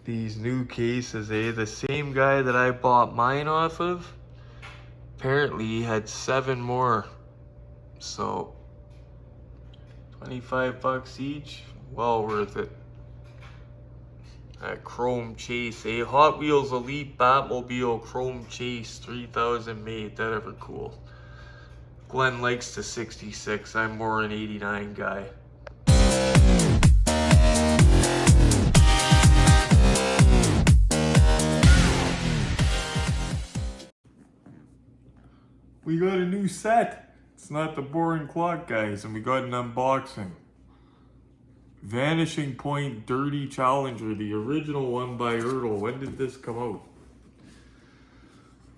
these new cases, the same guy that I bought mine off of, apparently he had 7 more. So 25 bucks each, well worth it. That Chrome Chase, Hot Wheels Elite Batmobile Chrome Chase 3000 made, that ever cool. Glenn likes the 66, I'm more an 89 guy. We got a new set. It's not the boring clock, guys, and we got an unboxing. Vanishing Point Dirty Challenger, the original one by ERTL. When did this come out?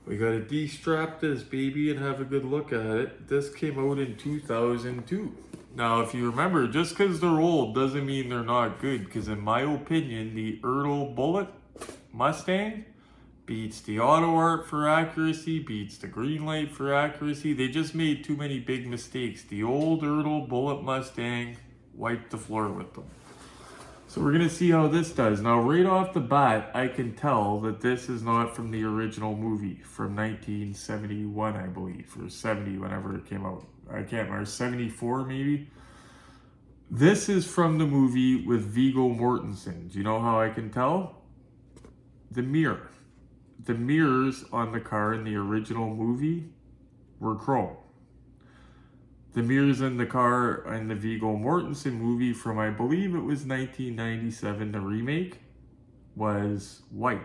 We gotta de-strap this baby and have a good look at it. This came out in 2002. Now, if you remember, just because they're old doesn't mean they're not good, because in my opinion, the ERTL Bullet Mustang beats the Auto Art for accuracy, beats the Greenlight for accuracy. They just made too many big mistakes. The old ERTL Bullet Mustang wiped the floor with them. So we're gonna see how this does. Now, right off the bat, I can tell that this is not from the original movie from 1971, I believe, or 70, whenever it came out. I can't remember, 74 maybe? This is from the movie with Viggo Mortensen. Do you know how I can tell? The mirror. The mirrors on the car in the original movie were chrome. The mirrors in the car in the Viggo Mortensen movie from, I believe it was 1997, the remake, was white,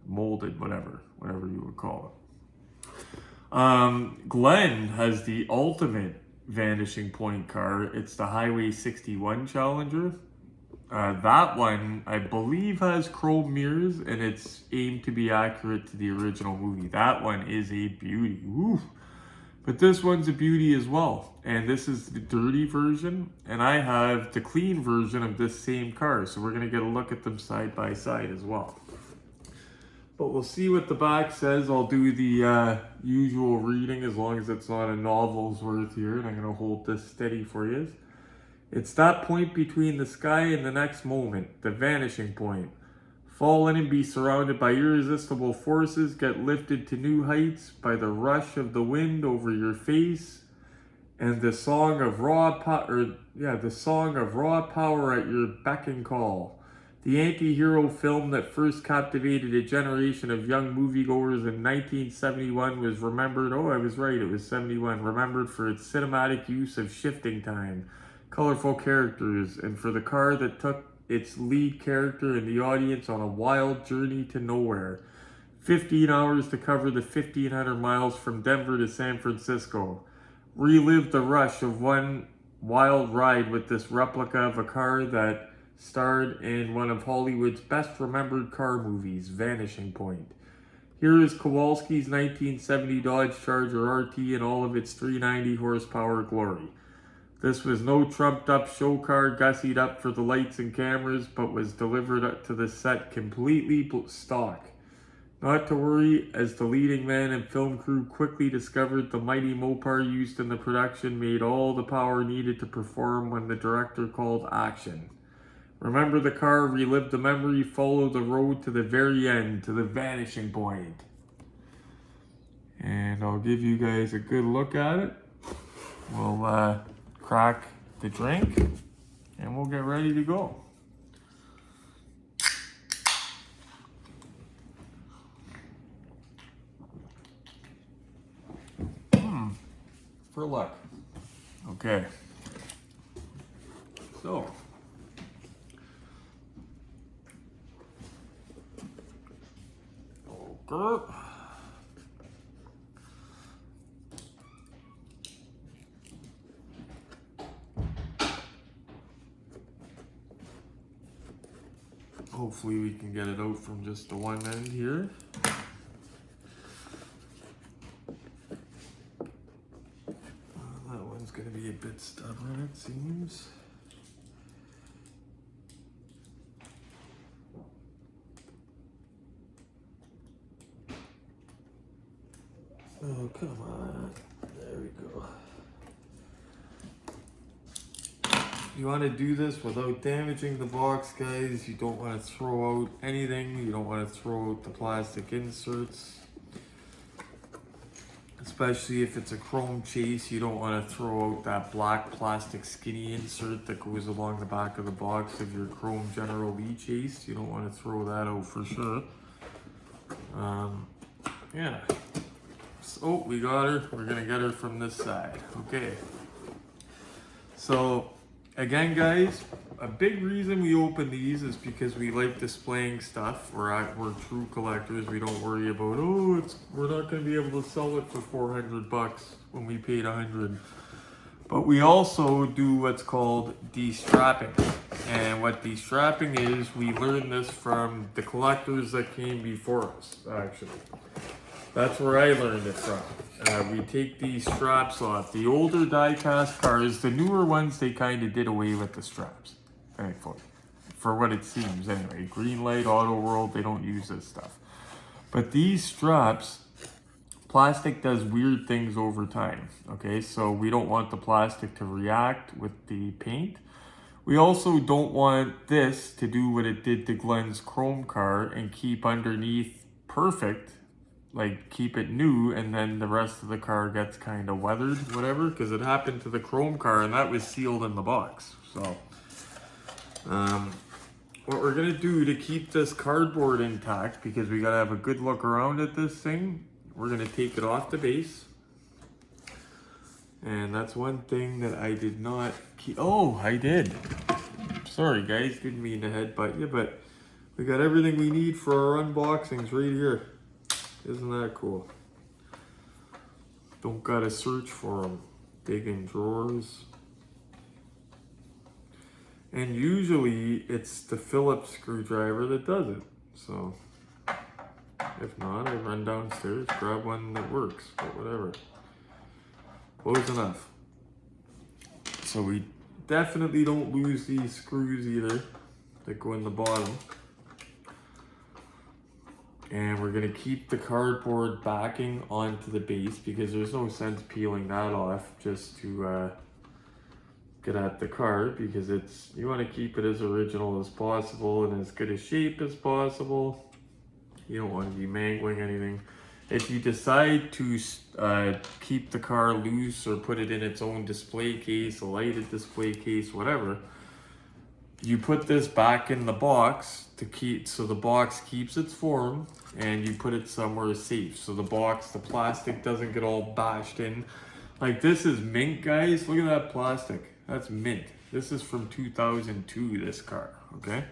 molded, whatever you would call it. Glenn has the ultimate Vanishing Point car. It's the Highway 61 Challenger. That one, I believe, has chrome mirrors, and it's aimed to be accurate to the original movie. That one is a beauty. Woo. But this one's a beauty as well. And this is the dirty version, and I have the clean version of this same car. So we're gonna get a look at them side by side as well. But we'll see what the back says. I'll do the usual reading as long as it's not a novel's worth here. And I'm gonna hold this steady for you. It's that point between the sky and the next moment, the vanishing point. Fall in and be surrounded by irresistible forces, get lifted to new heights by the rush of the wind over your face, and the song of raw power at your beck and call. The anti-hero film that first captivated a generation of young moviegoers in 1971 was remembered, oh, I was right, it was 71, remembered for its cinematic use of shifting time, colorful characters, and for the car that took its lead character and the audience on a wild journey to nowhere. 15 hours to cover the 1,500 miles from Denver to San Francisco. Relive the rush of one wild ride with this replica of a car that starred in one of Hollywood's best remembered car movies, Vanishing Point. Here is Kowalski's 1970 Dodge Charger RT in all of its 390 horsepower glory. This was no trumped up show car gussied up for the lights and cameras, but was delivered to the set completely stock. Not to worry, as the leading man and film crew quickly discovered, the mighty Mopar used in the production made all the power needed to perform when the director called action. Remember the car, relive the memory, follow the road to the very end, to the vanishing point. And I'll give you guys a good look at it. We'll crack the drink and we'll get ready to go. For luck. Okay. So. Okay. Hopefully we can get it out from just the one end here. That one's going to be a bit stubborn, it seems. Oh, come on. There we go. You want to do this without damaging the box, guys. You don't want to throw out anything. You don't want to throw out the plastic inserts. Especially if it's a chrome chase, you don't want to throw out that black plastic skinny insert that goes along the back of the box of your chrome General Lee chase. You don't want to throw that out for sure. Yeah. So we got her. We're gonna get her from this side. Okay. So again, guys, a big reason we open these is because we like displaying stuff. We're true collectors. We don't worry about, oh, we're not going to be able to sell it for $400 when we paid $100. But we also do what's called de-strapping. And what de-strapping is, we learned this from the collectors that came before us, actually. That's where I learned it from. We take these straps off. The older diecast cars, the newer ones, they kind of did away with the straps, thankfully. For what it seems, anyway. Greenlight, Auto World, they don't use this stuff. But these straps, plastic does weird things over time, okay? So we don't want the plastic to react with the paint. We also don't want this to do what it did to Glenn's chrome car and keep underneath perfect, like keep it new, and then the rest of the car gets kind of weathered, whatever, because it happened to the chrome car and that was sealed in the box. So what we're gonna do to keep this cardboard intact, because we gotta have a good look around at this thing, we're gonna take it off the base. And that's one thing that I did not keep. Oh, I did. Sorry guys, didn't mean to headbutt you, but we got everything we need for our unboxings right here. Isn't that cool? Don't gotta search for them. Digging drawers. And usually it's the Phillips screwdriver that does it. So if not, I run downstairs, grab one that works, but whatever. Close enough. So we definitely don't lose these screws either that go in the bottom. And we're gonna keep the cardboard backing onto the base because there's no sense peeling that off just to get at the card, because you want to keep it as original as possible and as good a shape as possible. You don't want to be mangling anything. If you decide to keep the car loose or put it in its own display case, a lighted display case, whatever, you put this back in the box to keep, so the box keeps its form, and you put it somewhere safe so the plastic doesn't get all bashed in. Like this is mint, guys. Look at that plastic. That's mint. This is from 2002, this car, okay?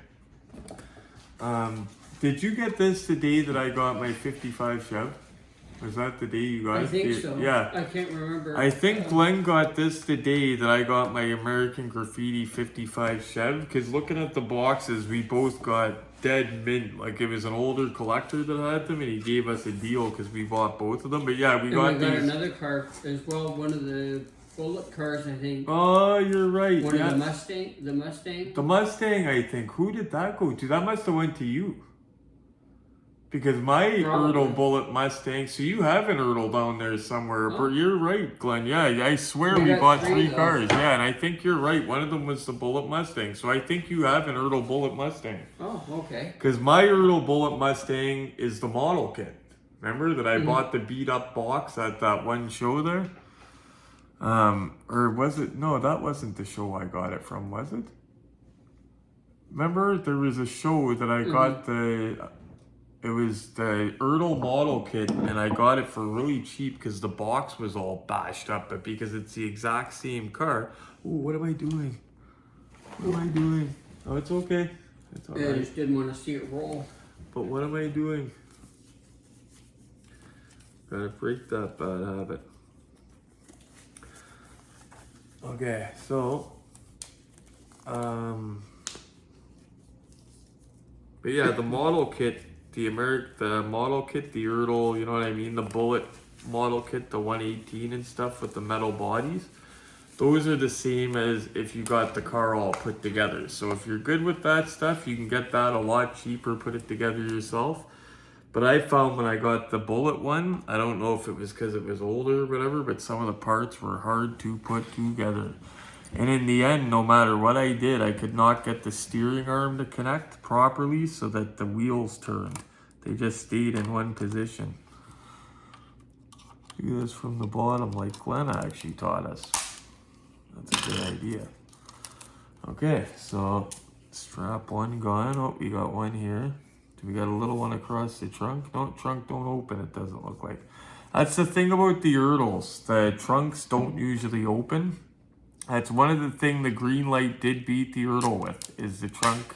Did you get this the day that I got my 55 Chev? Was that the day you got it? I think so. Yeah. I can't remember. I think Glenn got this the day that I got my American Graffiti 55 Chev, because looking at the boxes, we both got dead mint. Like it was an older collector that had them, and he gave us a deal because we bought both of them. But yeah, we got these. Another car as well, one of the bullet cars, I think. Oh, you're right. One of the Mustang. The Mustang, I think. Who did that go to? That must have went to you. Because my ERTL Bullet Mustang, so you have an ERTL down there somewhere. Oh. But you're right, Glenn. Yeah, I swear we bought three cars. Yeah, and I think you're right. One of them was the Bullet Mustang. So I think you have an ERTL Bullet Mustang. Oh, okay. Because my ERTL Bullet Mustang is the model kit. Remember that I bought the beat up box at that one show there? Or was it? No, that wasn't the show I got it from, was it? Remember there was a show that I got it was the ERTL model kit, and I got it for really cheap because the box was all bashed up, but because it's the exact same car. Ooh, what am I doing? What am I doing? Oh, it's okay. It's all right. I just didn't want to see it roll. But what am I doing? Gotta break that bad habit. Okay, so but yeah, the model kit, the model kit, the ERTL, you know what I mean, the Bullet model kit, the 118 and stuff with the metal bodies, those are the same as if you got the car all put together. So if you're good with that stuff, you can get that a lot cheaper, put it together yourself. But I found when I got the Bullet one, I don't know if it was because it was older or whatever, but some of the parts were hard to put together. And in the end, no matter what I did, I could not get the steering arm to connect properly so that the wheels turned. They just stayed in one position. Do this from the bottom like Glenn actually taught us. That's a good idea. Okay, so strap one gone. Oh, we got one here. Do we got a little one across the trunk? No, trunk don't open, it doesn't look like. That's the thing about the ERTLs. The trunks don't usually open. That's one of the things the Greenlight did beat the ERTL with, is the trunk.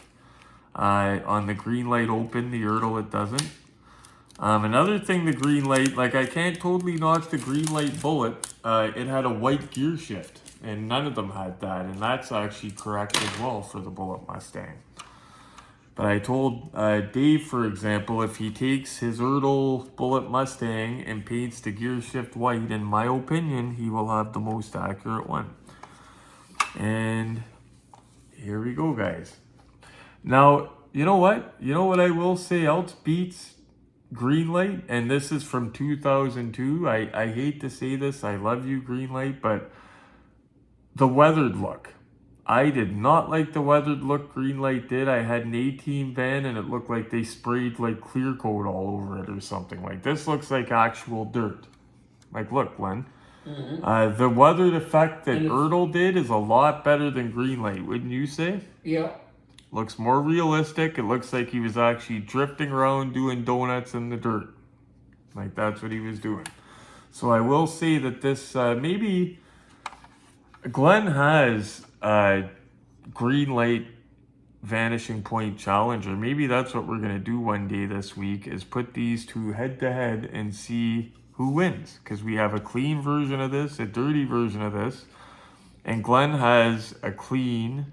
On the Greenlight open, the ERTL it doesn't. Another thing the Greenlight, like I can't totally knock the Greenlight Bullet. It had a white gear shift, and none of them had that, and that's actually correct as well for the Bullet Mustang. But I told Dave, for example, if he takes his ERTL Bullet Mustang and paints the gear shift white, in my opinion, he will have the most accurate one. And here we go, guys. Now, you know what? You know what I will say else beats Greenlight? And this is from 2002. I hate to say this. I love you, Greenlight, but the weathered look. I did not like the weathered look Greenlight did. I had an A-Team van and it looked like they sprayed like clear coat all over it or something. Like this looks like actual dirt. Like look, Glenn. Mm-hmm. The weathered effect that ERTL did is a lot better than Greenlight, wouldn't you say? Yeah. Looks more realistic. It looks like he was actually drifting around doing donuts in the dirt. Like that's what he was doing. So I will say that this, maybe Glenn has Greenlight Vanishing Point Challenger. Maybe that's what we're going to do one day this week, is put these two head to head and see who wins, because we have a clean version of this, a dirty version of this, and Glenn has a clean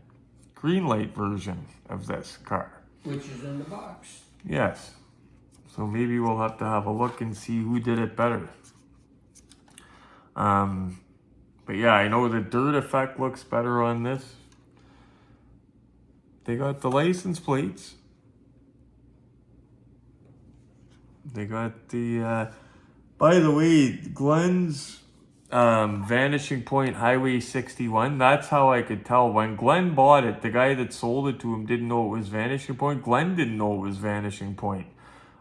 Greenlight version of this car, which is in the box. Yes, so maybe we'll have to have a look and see who did it better. But yeah, I know the dirt effect looks better on this. They got the license plates. They got the by the way, Glenn's Vanishing Point Highway 61, that's how I could tell. When Glenn bought it, the guy that sold it to him didn't know it was Vanishing Point. Glenn didn't know it was Vanishing Point.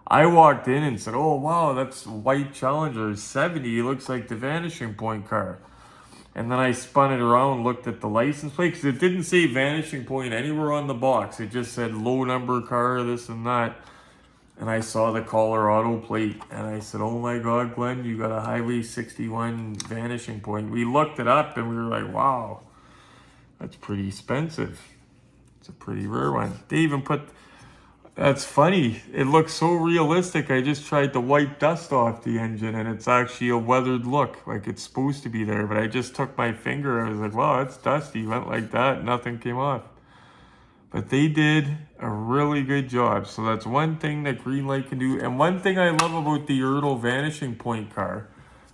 I walked in and said, oh wow, that's a white Challenger 70. It looks like the Vanishing Point car. And then I spun it around, looked at the license plate, because it didn't say Vanishing Point anywhere on the box. It just said low number car, this and that. And I saw the Colorado plate, and I said, oh my God, Glenn, you got a Highway 61 Vanishing Point. We looked it up, and we were like, wow, that's pretty expensive. It's a pretty rare one. They even put, that's funny. It looks so realistic. I just tried to wipe dust off the engine, and it's actually a weathered look, like it's supposed to be there. But I just took my finger. I was like, wow, it's dusty. Went like that. Nothing came off. But they did a really good job. So that's one thing that Greenlight can do. And one thing I love about the ERTL Vanishing Point car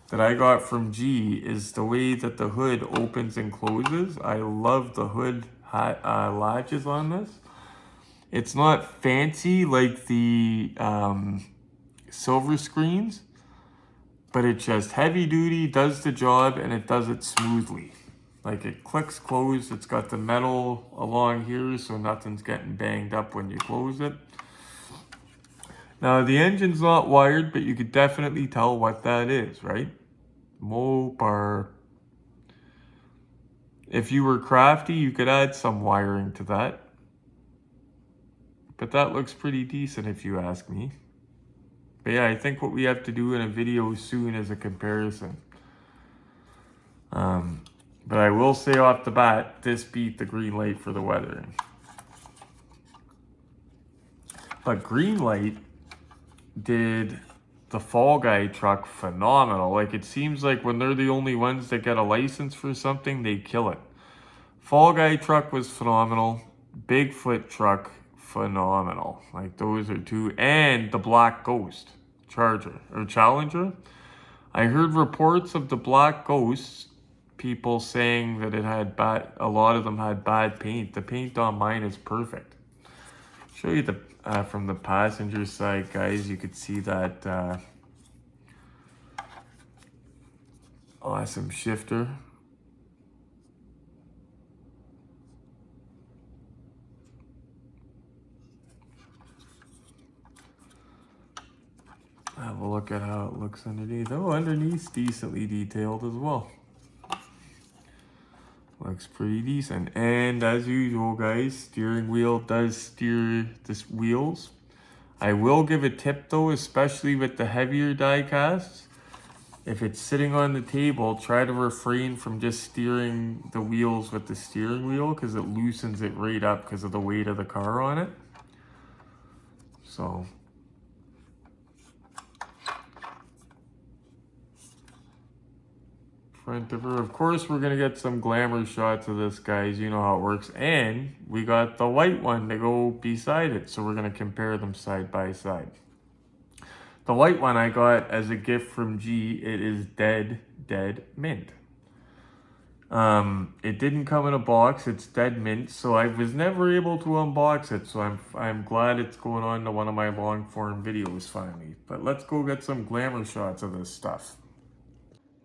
that I got from G is the way that the hood opens and closes. I love the hood latches on this. It's not fancy like the silver screens, but it's just heavy duty, does the job, and it does it smoothly. Like it clicks closed. It's got the metal along here, so nothing's getting banged up when you close it. Now the engine's not wired, but you could definitely tell what that is, right? Mopar. If you were crafty, you could add some wiring to that. But that looks pretty decent if you ask me. But yeah, I think what we have to do in a video soon is a comparison. But I will say off the bat, this beat the Greenlight for the weathering. But Greenlight did the Fall Guy truck phenomenal. Like it seems like when they're the only ones that get a license for something, they kill it. Fall Guy truck was phenomenal. Bigfoot truck, phenomenal. Like those are two. And the Black Ghost Challenger. I heard reports of the Black Ghosts, people saying that it had a lot of them had bad paint. The paint on mine is perfect. Show you the from the passenger side, guys. You could see that awesome shifter. have a look at how it looks underneath. Oh, underneath's decently detailed as well. Looks pretty decent. And as usual, guys, steering wheel does steer the wheels. I will give a tip though, especially with the heavier die casts. If it's sitting on the table, try to refrain from just steering the wheels with the steering wheel because it loosens it right up because of the weight of the car on it. So, front of her. Of course, we're going to get some glamour shots of this, guys. You know how it works. And we got the white one to go beside it. So we're going to compare them side by side. The white one I got as a gift from G. It is dead mint. It didn't come in a box. It's dead mint. So I was never able to unbox it. So I'm glad it's going on to one of my long form videos finally. But let's go get some glamour shots of this stuff.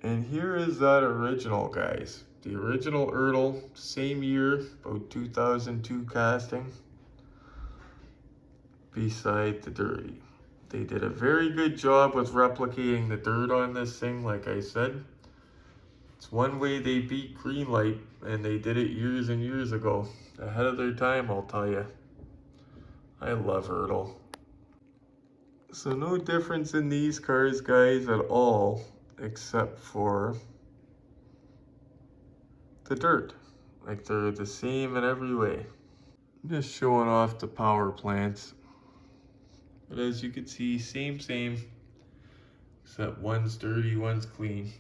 And here is that original, guys. The original ERTL, same year, about 2002 casting. Beside the dirty. They did a very good job with replicating the dirt on this thing, like I said. It's one way they beat Greenlight, and they did it years and years ago. Ahead of their time, I'll tell you. I love ERTL. So no difference in these cars, guys, at all, except for the dirt. Like they're the same in every way. Just showing off the power plants. But as you can see, same, except one's dirty, one's clean.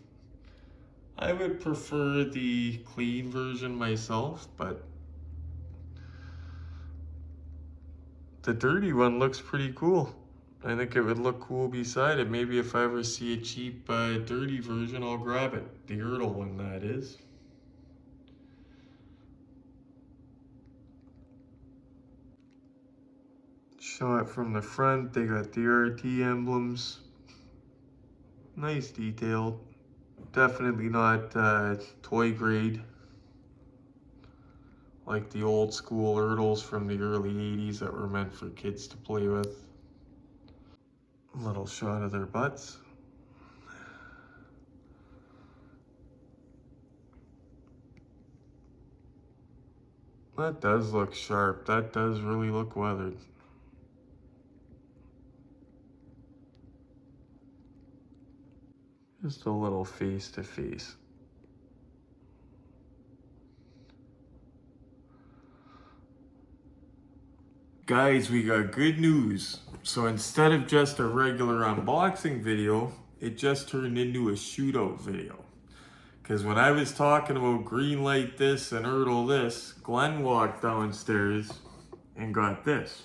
I would prefer the clean version myself, but the dirty one looks pretty cool. I think it would look cool beside it. Maybe if I ever see a cheap dirty version, I'll grab it. The ERTL one, that is. Show it from the front. They got the RT emblems. Nice detail. Definitely not toy grade like the old school ERTLs from the early 80s that were meant for kids to play with. A little shot of their butts. That does look sharp. That does really look weathered. Just a little face to face. Guys, we got good news. So instead of just a regular unboxing video, it just turned into a shootout video. Because when I was talking about Greenlight this and ERTL this, Glenn walked downstairs and got this.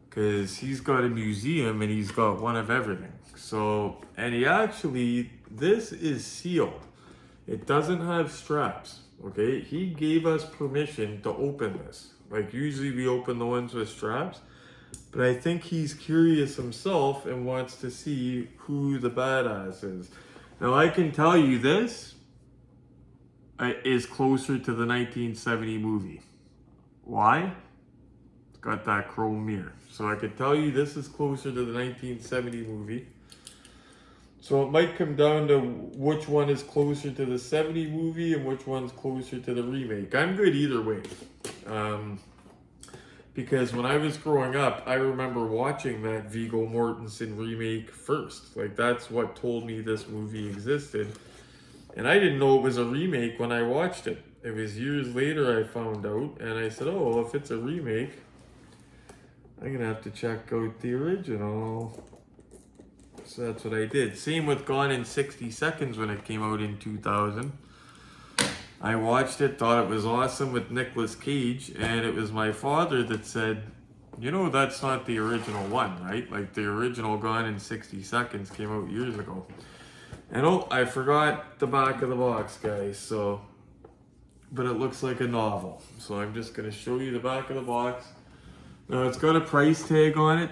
Because he's got a museum and he's got one of everything. So, and he actually, this is sealed. It doesn't have straps, okay? He gave us permission to open this. Like usually we open the ones with straps, but I think he's curious himself and wants to see who the badass is. Now I can tell you this is closer to the 1970 movie. Why? It's got that chrome mirror. So I could tell you this is closer to the 1970 movie. So it might come down to which one is closer to the 70 movie and which one's closer to the remake. I'm good either way. Because when I was growing up, I remember watching that Viggo Mortensen remake first. Like that's what told me this movie existed. And I didn't know it was a remake when I watched it. It was years later I found out, and I said, oh, well, if it's a remake, I'm gonna have to check out the original. So that's what I did. Same with Gone in 60 Seconds when it came out in 2000. I watched it, thought it was awesome with Nicolas Cage, and it was my father that said, you know, that's not the original one, right? Like the original Gone in 60 Seconds came out years ago. And oh, I forgot the back of the box, guys, so, but it looks like a novel. So I'm just gonna show you the back of the box. Now it's got a price tag on it.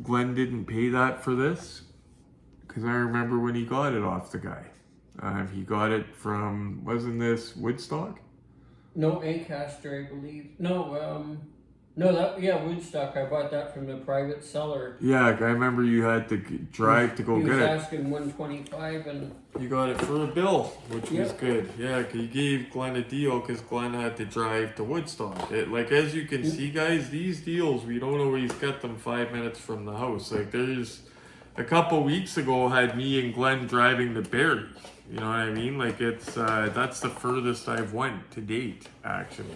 Glenn didn't pay that for this, because I remember when he got it off the guy. He got it from, wasn't this Woodstock? No, Ancaster, I believe. No, No, Woodstock. I bought that from the private seller. Yeah, I remember you had to drive to go He get was it. asking 125, and You got it for a bill, which was Yep. good. Yeah, 'cause you gave Glenn a deal because Glenn had to drive to Woodstock. Like, as you can see, guys, these deals, we don't always get them 5 minutes from the house. Like, there's a couple weeks ago, had me and Glenn driving to Barrie. You know what I mean? Like, it's that's the furthest I've went to date, actually,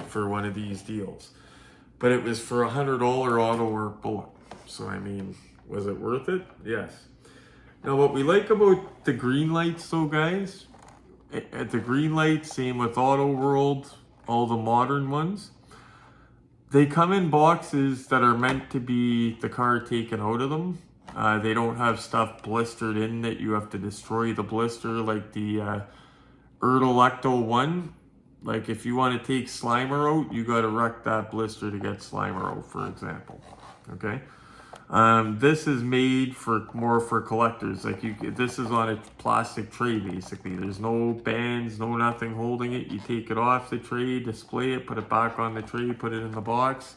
for one of these deals. But it was for $100 auto work bullet. So, I mean, was it worth it? Yes. Now, what we like about the Greenlights, though, guys, at the Greenlight, same with Auto World, all the modern ones, they come in boxes that are meant to be the car taken out of them. They don't have stuff blistered in that you have to destroy the blister like the ERTL 1. Like, if you want to take Slimer out, you got to wreck that blister to get Slimer out, for example. Okay. This is made more for collectors. Like, this is on a plastic tray, basically. There's no bands, no nothing holding it. You take it off the tray, display it, put it back on the tray, put it in the box.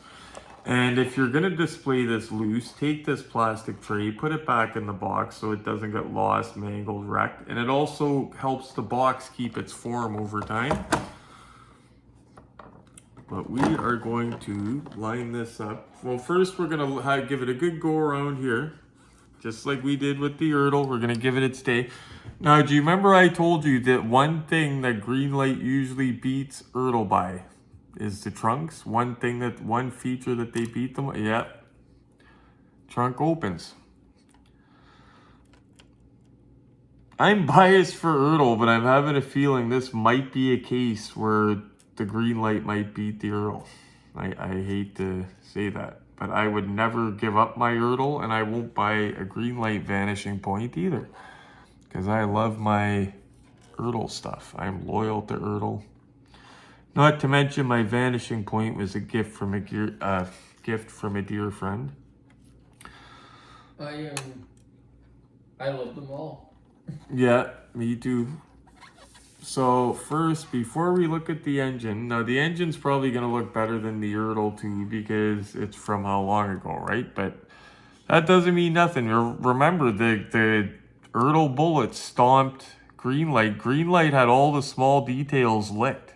And if you're gonna display this loose, take this plastic tray, put it back in the box so it doesn't get lost, mangled, wrecked. And it also helps the box keep its form over time. But we are going to line this up. Well, first we're gonna give it a good go around here. Just like we did with the ERTL, we're gonna give it its day. Now, do you remember I told you that one thing that Greenlight usually beats ERTL by is the trunks? One feature that they beat them, yeah. Trunk opens. I'm biased for ERTL, but I'm having a feeling this might be a case where the Greenlight might beat the ERTL. I hate to say that, but I would never give up my ERTL, and I won't buy a Greenlight Vanishing point either, because I love my ERTL stuff. I'm loyal to ERTL. Not to mention my Vanishing point was a gift from a dear friend. I love them all. Yeah, me too. So first, before we look at the engine, now the engine's probably going to look better than the ERTL too because it's from how long ago, right? But that doesn't mean nothing. Remember, the ERTL bullet stomped Greenlight. Greenlight had all the small details licked.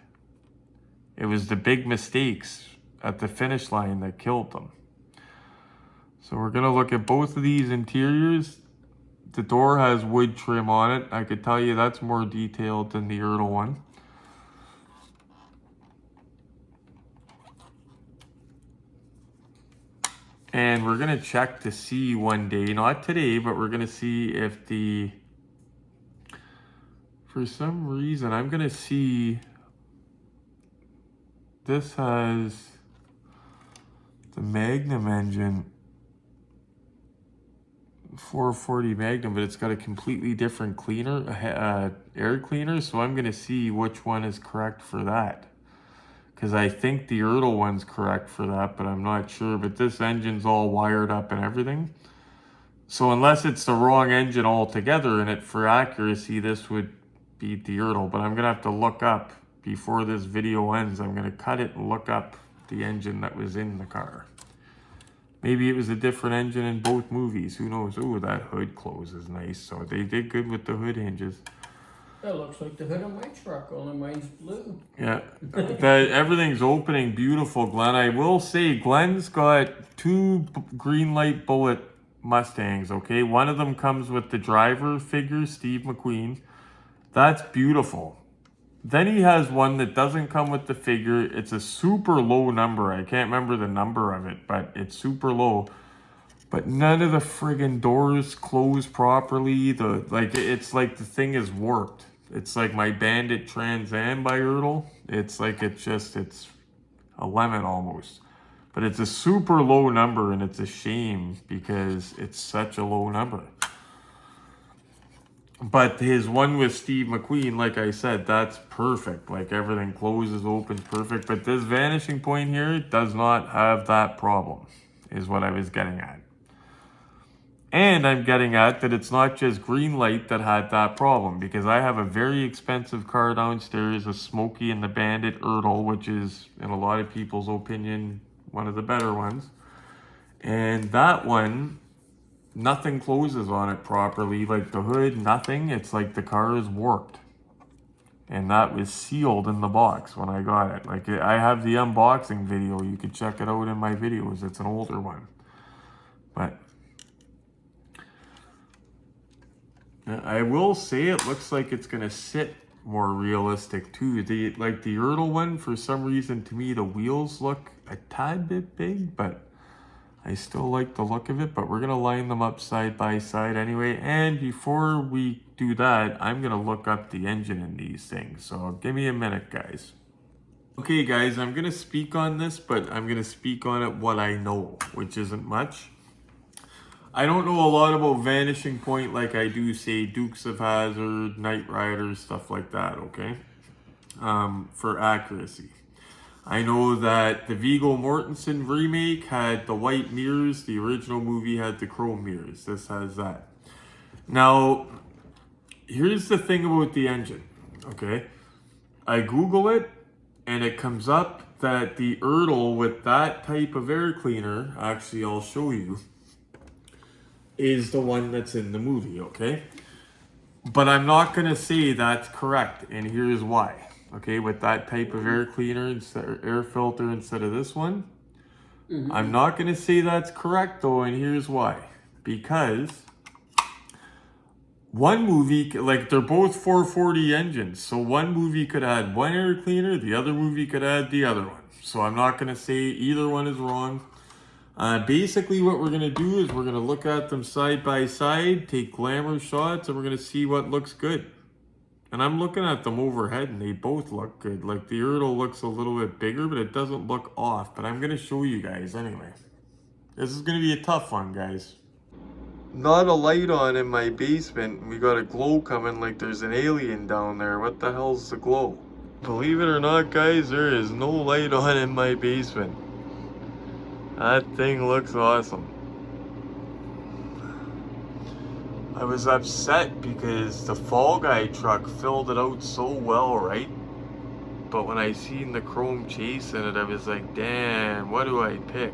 It was the big mistakes at the finish line that killed them. So we're going to look at both of these interiors. The door has wood trim on it. I could tell you that's more detailed than the ERTL one. And we're going to check to see one day, not today, but we're going to see if for some reason, I'm going to see, this has the Magnum engine. 440 Magnum, but it's got a completely different cleaner, air cleaner. So I'm going to see which one is correct for that. Because I think the ERTL one's correct for that, but I'm not sure. But this engine's all wired up and everything. So unless it's the wrong engine altogether in it, for accuracy, this would beat the ERTL. But I'm going to have to look up, before this video ends, I'm going to cut it and look up the engine that was in the car. Maybe it was a different engine in both movies. Who knows? Oh, that hood closes nice. So they did good with the hood hinges. That looks like the hood of my truck, only mine's blue. Yeah, everything's opening beautiful, Glenn. I will say, Glenn's got two Greenlight bullet Mustangs, okay? One of them comes with the driver figure, Steve McQueen. That's beautiful. Then he has one that doesn't come with the figure. It's a super low number. I can't remember the number of it, but it's super low. But none of the friggin' doors close properly. It's like the thing is warped. It's like my Bandit Trans Am by ERTL. It's like it's a lemon almost. But it's a super low number, and it's a shame because it's such a low number. But his one with Steve McQueen, like I said, that's perfect. Like, everything closes, opens perfect. But this Vanishing point here does not have that problem, is what I was getting at. And I'm getting at that it's not just Greenlight that had that problem, because I have a very expensive car downstairs, a Smokey and the Bandit ERTL, which is, in a lot of people's opinion, one of the better ones. And that one, nothing closes on it properly, like the hood, nothing. It's like the car is warped. And that was sealed in the box when I got it. Like, I have the unboxing video. You can check it out in my videos. It's an older one. But I will say it looks like it's going to sit more realistic too. Like the ERTL one, for some reason, to me, the wheels look a tad bit big, but I still like the look of it. But we're going to line them up side by side anyway. And before we do that, I'm going to look up the engine in these things. So give me a minute, guys. Okay, guys, I'm going to speak on this, but I'm going to speak on it what I know, which isn't much. I don't know a lot about Vanishing Point like I do, say, Dukes of Hazzard, Knight Riders, stuff like that, okay? For accuracy. I know that the Viggo Mortensen remake had the white mirrors. The original movie had the chrome mirrors. This has that. Now, here's the thing about the engine, okay? I Google it, and it comes up that the ERTL with that type of air cleaner, actually I'll show you, is the one that's in the movie, okay? But I'm not going to say that's correct, and here's why. Okay, with that type of air cleaner, instead, air filter instead of this one. I'm not going to say that's correct, though, and here's why. Because one movie, like, they're both 440 engines, so one movie could add one air cleaner, the other movie could add the other one. So I'm not going to say either one is wrong. Basically what we're going to do is we're going to look at them side by side, take glamour shots, and we're going to see what looks good. And I'm looking at them overhead, and they both look good. Like, the ERTL looks a little bit bigger, but it doesn't look off. But I'm going to show you guys anyway. This is going to be a tough one, guys. Not a light on in my basement. We got a glow coming like there's an alien down there. What the hell's the glow? Believe it or not, guys, there is no light on in my basement. That thing looks awesome. I was upset because the Fall Guy truck filled it out so well, right? But when I seen the chrome chasing it, I was like, damn, what do I pick?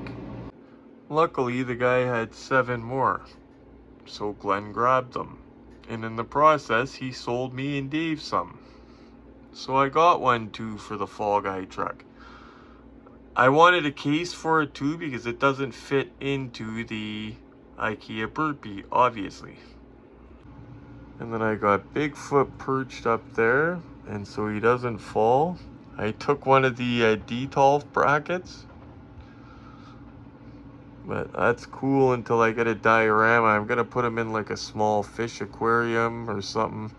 Luckily, the guy had 7 more. So Glenn grabbed them. And in the process, he sold me and Dave some. So I got one too for the Fall Guy truck. I wanted a case for it too because it doesn't fit into the IKEA burpee, obviously. And then I got Bigfoot perched up there, and so he doesn't fall, I took one of the D-Tolf brackets. But that's cool until I get a diorama. I'm gonna put him in like a small fish aquarium or something.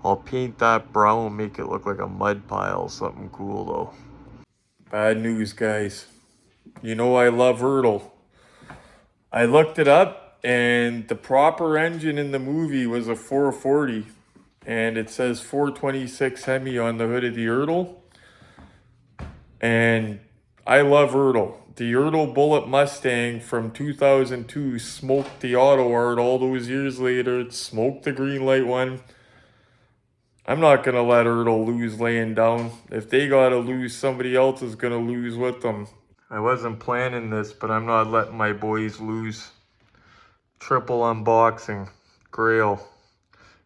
I'll paint that brown, make it look like a mud pile, something cool though. Bad news, guys. You know I love ERTL. I looked it up, and the proper engine in the movie was a 440. And it says 426 Hemi on the hood of the ERTL. And I love ERTL. The ERTL Bullet Mustang from 2002 smoked the Auto Art all those years later. It smoked the Greenlight one. I'm not going to let ERTL lose laying down. If they got to lose, somebody else is going to lose with them. I wasn't planning this, but I'm not letting my boys lose. Triple unboxing. Grail.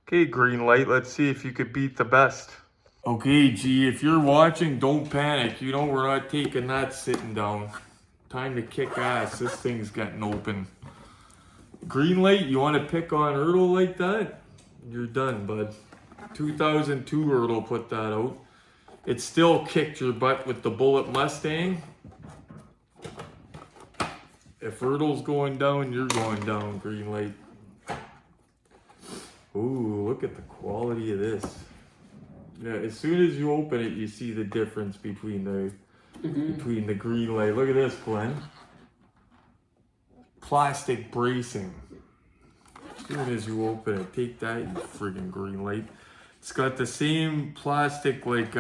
Okay, Greenlight, let's see if you could beat the best. Okay, G, if you're watching, don't panic. You know we're not taking that sitting down. Time to kick ass. This thing's getting open. Greenlight, you want to pick on ERTL like that? You're done, bud. 2002 ERTL put that out. It still kicked your butt with the Bullet Mustang. If ERTL's going down, you're going down, Greenlight. Ooh, look at the quality of this. Yeah, as soon as you open it, you see the difference between the Greenlight. Look at this, Glenn. Plastic bracing. As soon as you open it, take that, you friggin' Greenlight. It's got the same plastic like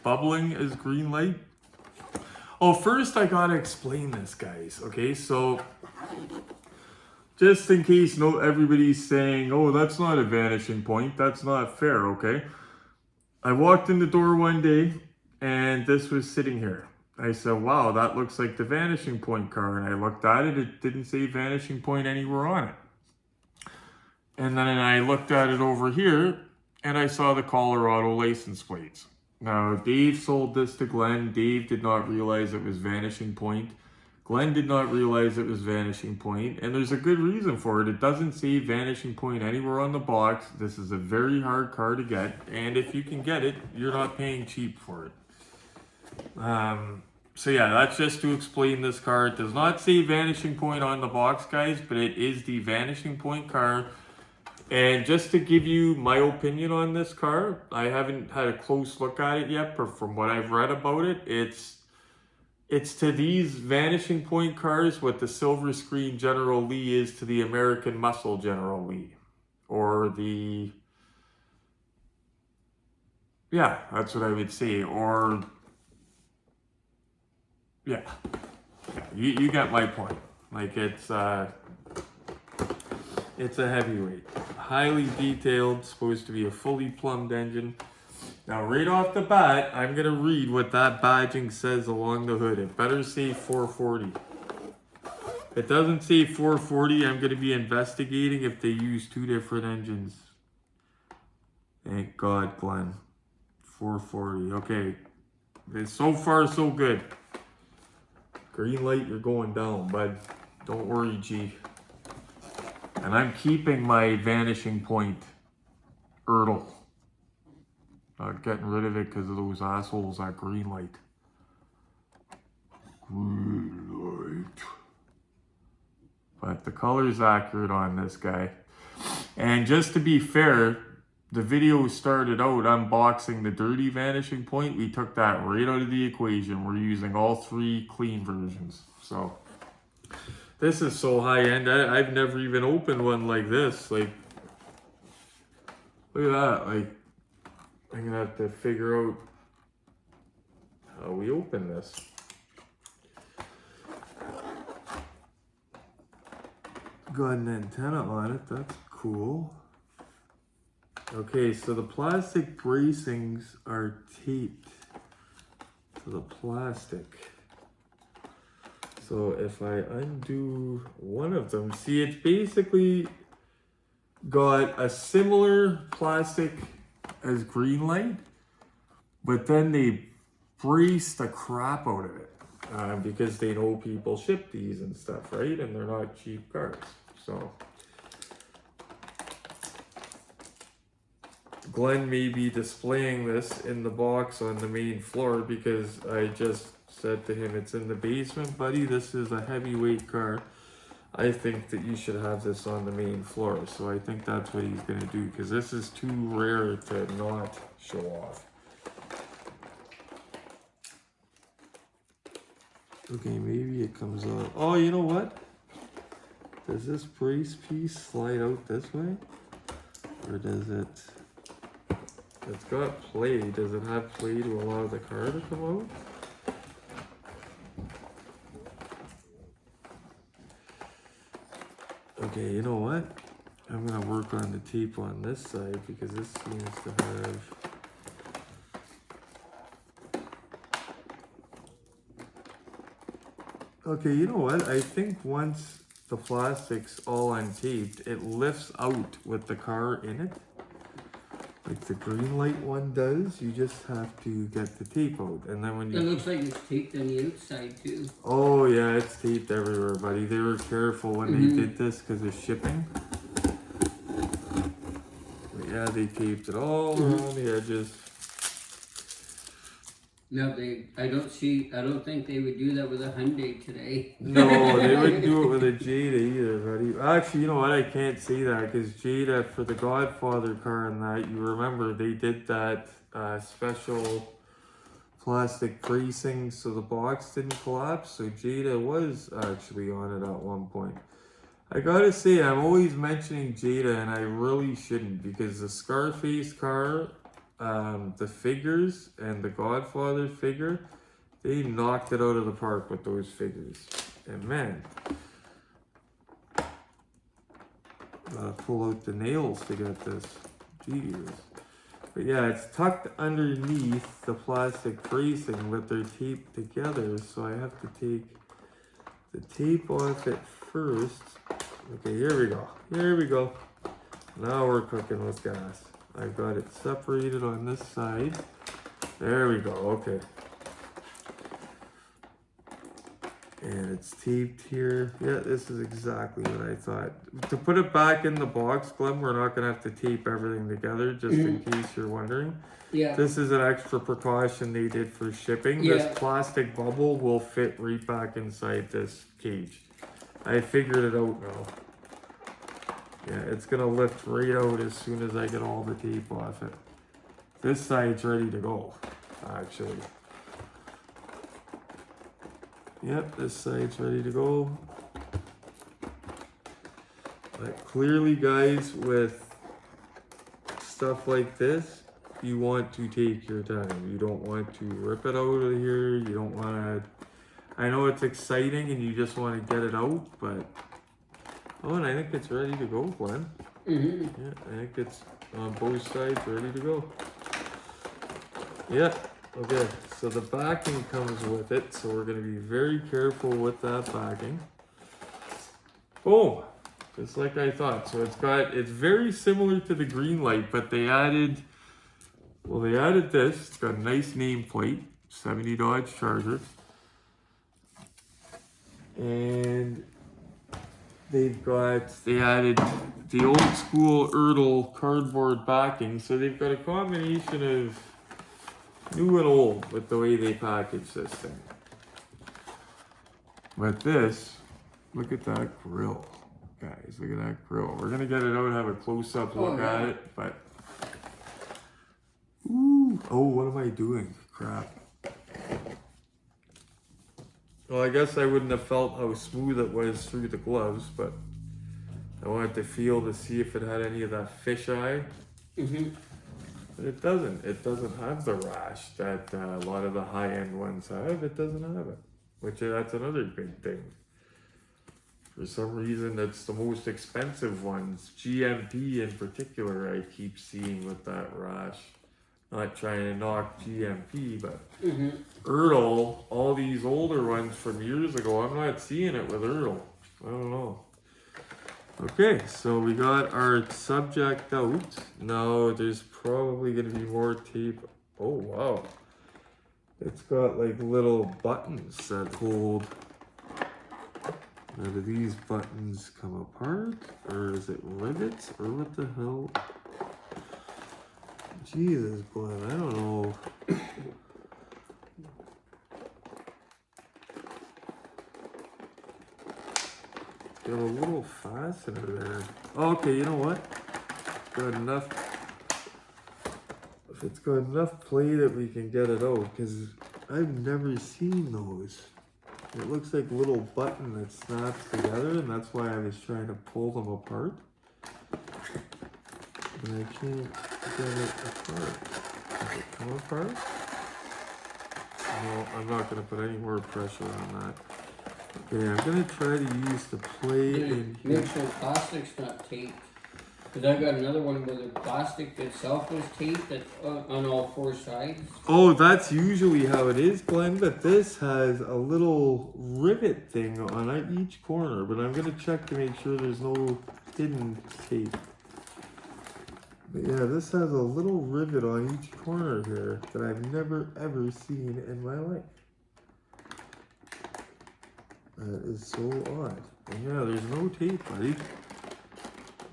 bubbling as Greenlight. Oh, first I gotta explain this, guys. Okay, so just in case everybody's saying, oh, that's not a Vanishing Point, that's not fair, okay? I walked in the door one day and this was sitting here. I said, wow, that looks like the Vanishing Point car. And I looked at it, it didn't say Vanishing Point anywhere on it. And then I looked at it over here, and I saw the Colorado license plates. Now, Dave sold this to Glenn. Dave did not realize it was Vanishing Point. Glenn did not realize it was Vanishing Point, and there's a good reason for it. It doesn't say Vanishing Point anywhere on the box. This is a very hard car to get, and if you can get it, you're not paying cheap for it. So yeah, that's just to explain this car. It does not say Vanishing Point on the box, guys, but it is the Vanishing Point car. And just to give you my opinion on this car, I haven't had a close look at it yet, but from what I've read about it, it's to these Vanishing Point cars what the Silver Screen General Lee is to the American Muscle General Lee. Or the... yeah, that's what I would say. Or... yeah. You get my point. Like, it's a heavyweight. Highly detailed, supposed to be a fully plumbed engine. Now, right off the bat, I'm going to read what that badging says along the hood. It better say 440. If it doesn't say 440, I'm going to be investigating if they use two different engines. Thank God, Glenn. 440. Okay. So far, so good. Greenlight, you're going down, bud. Don't worry, G. And I'm keeping my Vanishing Point ERTL. Not getting rid of it because of those assholes at Greenlight. Greenlight. But the color's accurate on this guy. And just to be fair, the video started out unboxing the dirty Vanishing Point. We took that right out of the equation. We're using all three clean versions. So this is so high end. I've never even opened one like this. Like, look at that. Like, I'm gonna have to figure out how we open this. Got an antenna on it. That's cool. Okay, so the plastic bracings are taped to the plastic. So if I undo one of them, see, it's basically got a similar plastic as Greenlight, but then they brace the crap out of it because they know people ship these and stuff, right? And they're not cheap cars. So Glenn may be displaying this in the box on the main floor because I just said to him, it's in the basement, buddy. This is a heavyweight car. I think that you should have this on the main floor. So I think that's what he's going to do because this is too rare to not show off. Okay, maybe it comes out. Oh, you know what? Does this brace piece slide out this way? Or does it... It's got play. Does it have play to allow the car to come out? Okay, you know what? I'm gonna work on the tape on this side because this seems to have... Okay, you know what? I think once the plastic's all untaped, it lifts out with the car in it. Like the Greenlight one does. You just have to get the tape out. And then when you... It looks like it's taped on the outside too. Oh yeah, it's taped everywhere, buddy. They were careful when they did this because of shipping. But yeah, they taped it all around the edges. No, I don't think they would do that with a Hyundai today. No, they wouldn't do it with a Jada either, buddy. Actually, you know what? I can't say that because Jada, for the Godfather car and that, you remember they did that special plastic bracing so the box didn't collapse. So Jada was actually on it at one point. I gotta say, I'm always mentioning Jada and I really shouldn't because the Scarface car, the figures and the Godfather figure, they knocked it out of the park with those figures. And man, pull out the nails to get this. Jeez. But yeah, it's tucked underneath the plastic bracing, but they're taped together, so I have to take the tape off it first. Okay, here we go. Here we go. Now we're cooking with gas. I've got it separated on this side. There we go, okay. And it's taped here. Yeah, this is exactly what I thought. To put it back in the box, Glenn, we're not gonna have to tape everything together, just in case you're wondering. Yeah. This is an extra precaution they did for shipping. Yeah. This plastic bubble will fit right back inside this cage. I figured it out now. Yeah, it's gonna lift right out as soon as I get all the tape off it. This side's ready to go, actually. Yep, this side's ready to go. But clearly, guys, with stuff like this, you want to take your time. You don't want to rip it out of here. You don't want to... I know it's exciting and you just want to get it out, but... Oh, and I think it's ready to go, Glenn. Mm-hmm. Yeah, I think it's on both sides ready to go. Yeah. Okay, so the backing comes with it, so we're going to be very careful with that backing. Boom! Just like I thought. So it's very similar to the Greenlight, but they added this. It's got a nice nameplate, 70 Dodge Charger. And they added the old school ERTL cardboard backing, so they've got a combination of new and old with the way they package this thing. But this, look at that grill. Guys, look at that grill. We're gonna get it out and have a close-up look at it, but... Ooh, oh, what am I doing? Crap. Well, I guess I wouldn't have felt how smooth it was through the gloves, but I wanted to feel to see if it had any of that fisheye. Mm-hmm. But it doesn't. It doesn't have the rash that a lot of the high-end ones have. It doesn't have it, which that's another big thing. For some reason, that's the most expensive ones. GMP in particular, I keep seeing with that rash. Not trying to knock GMP, but ERTL, all these older ones from years ago, I'm not seeing it with ERTL. I don't know. Okay, so we got our subject out. Now there's probably going to be more tape. Oh, wow. It's got like little buttons that hold. Now, do these buttons come apart? Or is it rivets? Or what the hell? Jesus, Glenn, I don't know. Got a little fastener there. Okay, you know what? Got enough. If it's got enough play that we can get it out, because I've never seen those. It looks like a little button that snaps together, and that's why I was trying to pull them apart. And I can't get it apart. Does it come apart? No, I'm not going to put any more pressure on that. Okay, I'm going to try to use the plate in here. Make sure plastic's not taped. Because I got another one where the plastic itself was taped on all four sides. Oh, that's usually how it is, Glenn, but this has a little rivet thing on each corner, but I'm going to check to make sure there's no hidden tape. But yeah, this has a little rivet on each corner here that I've never ever seen in my life. That is so odd. And yeah, there's no tape, buddy.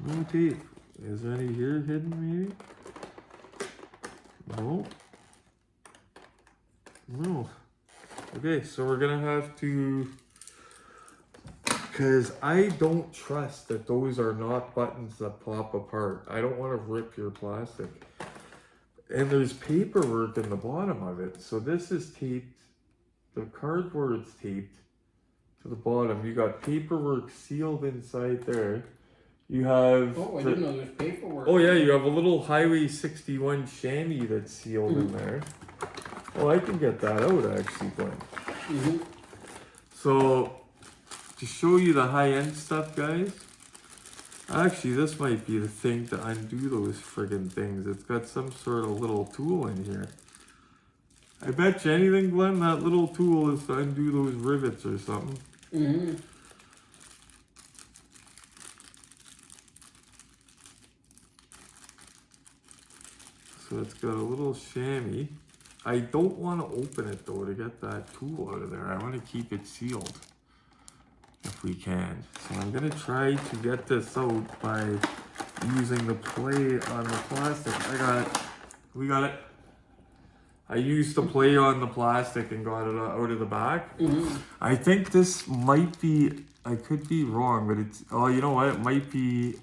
No tape. Is there any here hidden, maybe? No. No. Okay, so we're gonna have to... Because I don't trust that those are not buttons that pop apart. I don't want to rip your plastic. And there's paperwork in the bottom of it. So this is taped. The cardboard's taped to the bottom. You got paperwork sealed inside there. You have... Oh, I didn't know there's paperwork. Oh yeah, you have a little Highway 61 shanty that's sealed in there. Oh, I can get that out actually, Glenn. So... To show you the high-end stuff, guys, Actually, this might be the thing to undo those friggin' things. It's got some sort of little tool in here. I bet you anything, Glenn, that little tool is to undo those rivets or something. Mm-hmm. So it's got a little chamois. I don't want to open it though to get that tool out of there. I want to keep it sealed if we can. So I'm going to try to get this out by using the play on the plastic. I got it. We got it. I used the play on the plastic and got it out of the back. Mm-hmm. I think this might be, I could be wrong, but it's, oh, you know what? It might be,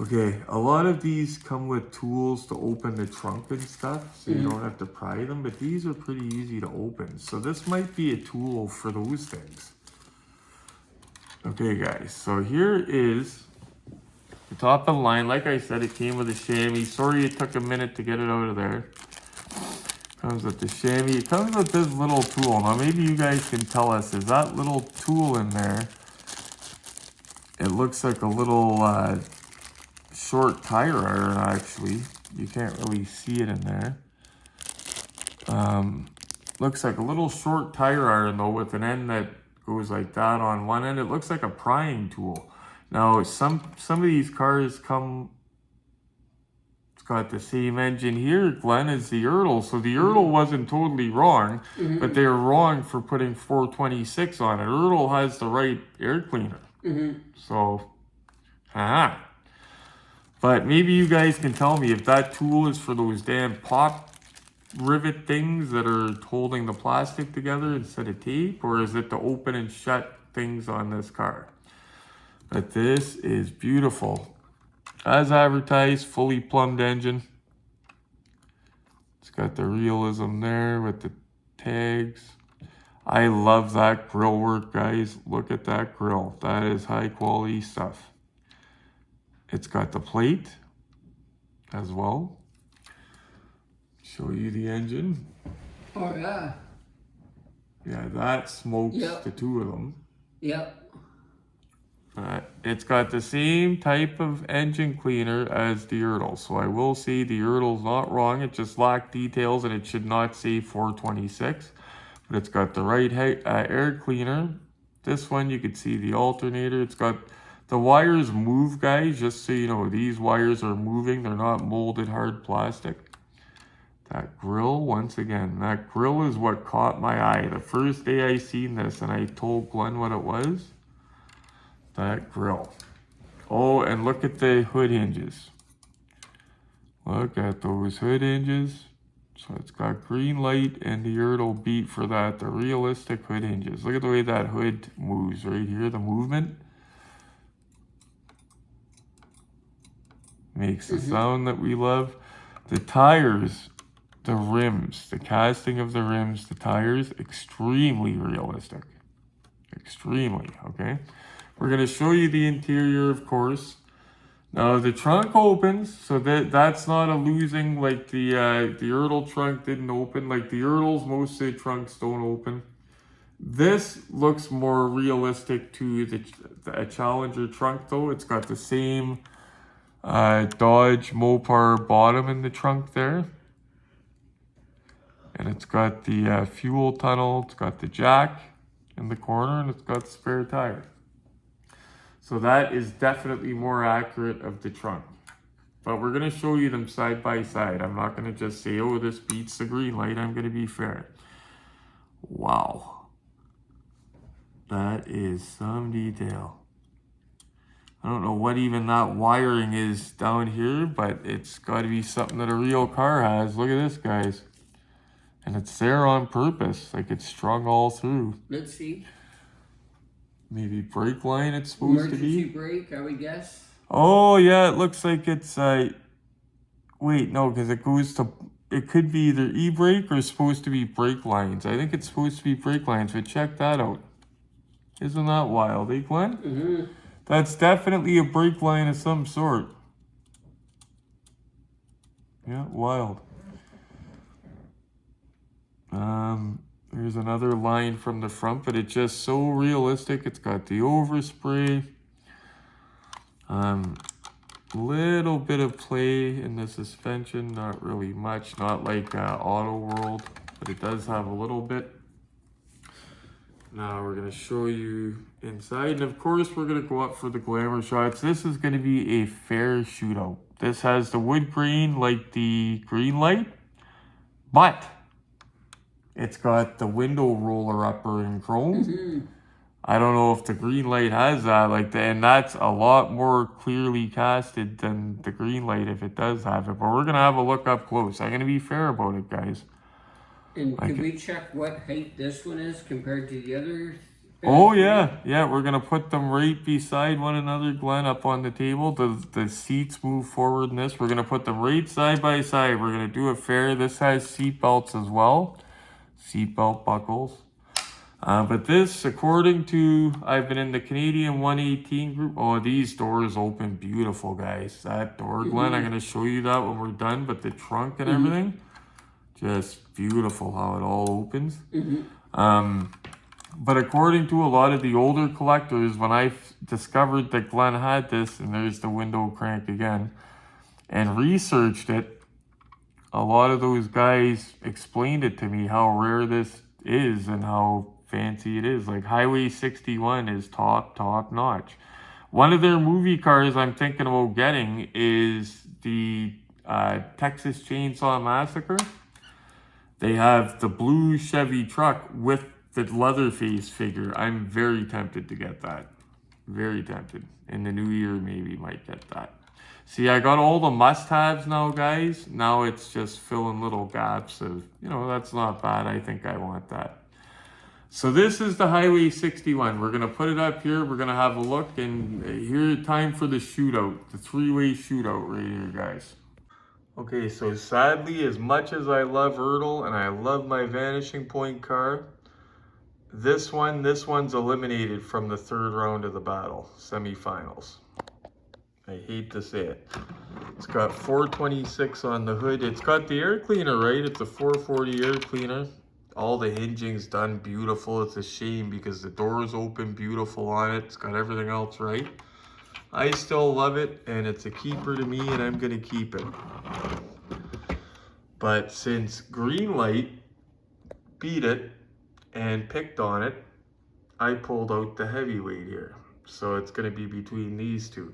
okay, a lot of these come with tools to open the trunk and stuff, so you don't have to pry them, but these are pretty easy to open. So this might be a tool for those things. Okay, guys, so here is the top of the line. Like I said, it came with a chamois. Sorry it took a minute to get it out of there. Comes with the chamois. It comes with this little tool. Now maybe you guys can tell us, is that little tool in there? It looks like a little short tire iron, actually. You can't really see it in there. Looks like a little short tire iron though, with an end that goes like that on one end. It looks like a prying tool. Now some of these cars come, it's got the same engine here, Glenn, as the ERTL. So the ERTL wasn't totally wrong, but they were wrong for putting 426 on it. ERTL has the right air cleaner. So, But maybe you guys can tell me if that tool is for those damn pop rivet things that are holding the plastic together instead of tape, or is it to open and shut things on this car? But this is beautiful. As advertised, fully plumbed engine. It's got the realism there with the tags. I love that grill work, guys. Look at that grill. That is high quality stuff. It's got the plate as well. Show you the engine. Oh, yeah. Yeah, that smokes the two of them. Yep. It's got the same type of engine cleaner as the ERTL. So I will say the ERTL's not wrong. It just lacked details and it should not say 426. But it's got the right air cleaner. This one you could see the alternator. It's got the wires move, guys, just so you know. These wires are moving. They're not molded hard plastic. That grill, once again, that grill is what caught my eye. The first day I seen this and I told Glenn what it was, that grill. Oh, and look at the hood hinges. Look at those hood hinges. So it's got Greenlight and the ERTL beat for that, the realistic hood hinges. Look at the way that hood moves right here, the movement. Makes the sound that we love. The tires, the rims, the casting of the rims, the tires, extremely realistic. Extremely, okay? We're going to show you the interior, of course. Now, the trunk opens, so that's not a losing, like the ERTL trunk didn't open. Like the ERTLs, most of the trunks don't open. This looks more realistic to a Challenger trunk, though. It's got the same Dodge Mopar bottom in the trunk there. And it's got the fuel tunnel, it's got the jack in the corner, and it's got the spare tire. So that is definitely more accurate of the trunk. But we're going to show you them side by side. I'm not going to just say, oh, this beats the Greenlight. I'm going to be fair. Wow. That is some detail. I don't know what even that wiring is down here, but it's got to be something that a real car has. Look at this, guys. And it's there on purpose. Like it's strung all through. Let's see. Maybe brake line it's supposed to be. Emergency brake, I would guess. Oh, yeah, it looks like it's... wait, no, because it goes to... It could be either e-brake or supposed to be brake lines. I think it's supposed to be brake lines, but check that out. Isn't that wild, eh, Glenn? That's definitely a brake line of some sort. Yeah, wild. There's another line from the front, but it's just so realistic. It's got the overspray. Little bit of play in the suspension, not really much, not like Auto World, but it does have a little bit. Now we're gonna show you inside, and of course we're gonna go up for the glamour shots. This is gonna be a fair shootout. This has the wood grain like the Greenlight, but it's got the window roller upper in chrome. I don't know if the Greenlight has that, and that's a lot more clearly casted than the Greenlight if it does have it. But we're gonna have a look up close. I'm gonna be fair about it, guys. And can we check what height this one is compared to the other? Oh yeah, yeah. We're gonna put them right beside one another, Glenn, up on the table. The seats move forward in this. We're gonna put them right side by side. We're gonna do it fair. This has seat belts as well, seat belt buckles. But this, according to, I've been in the Canadian 118 group. Oh, these doors open beautiful, guys. That door, Glenn, I'm going to show you that when we're done. But the trunk and everything, just beautiful how it all opens. But according to a lot of the older collectors, when I discovered that Glenn had this, and there's the window crank again, and researched it, a lot of those guys explained it to me how rare this is and how fancy it is. Like Highway 61 is top notch. One of their movie cars I'm thinking about getting is the Texas Chainsaw Massacre. They have the blue Chevy truck with the Leatherface figure. I'm very tempted to get that. Very tempted. In the new year, maybe might get that. See, I got all the must-haves now, guys. Now it's just filling little gaps of, that's not bad. I think I want that. So this is the Highway 61. We're going to put it up here. We're going to have a look. And here, time for the shootout. The three-way shootout right here, guys. Okay, so sadly, as much as I love ERTL and I love my Vanishing Point car, this one's eliminated from the third round of the battle, semifinals. I hate to say it. It's got 426 on the hood. It's got the air cleaner, right? It's a 440 air cleaner. All the hinging's done beautiful. It's a shame because the doors open beautiful on it. It's got everything else right. I still love it, and it's a keeper to me, and I'm going to keep it. But since Greenlight beat it and picked on it, I pulled out the heavyweight here. So it's going to be between these two.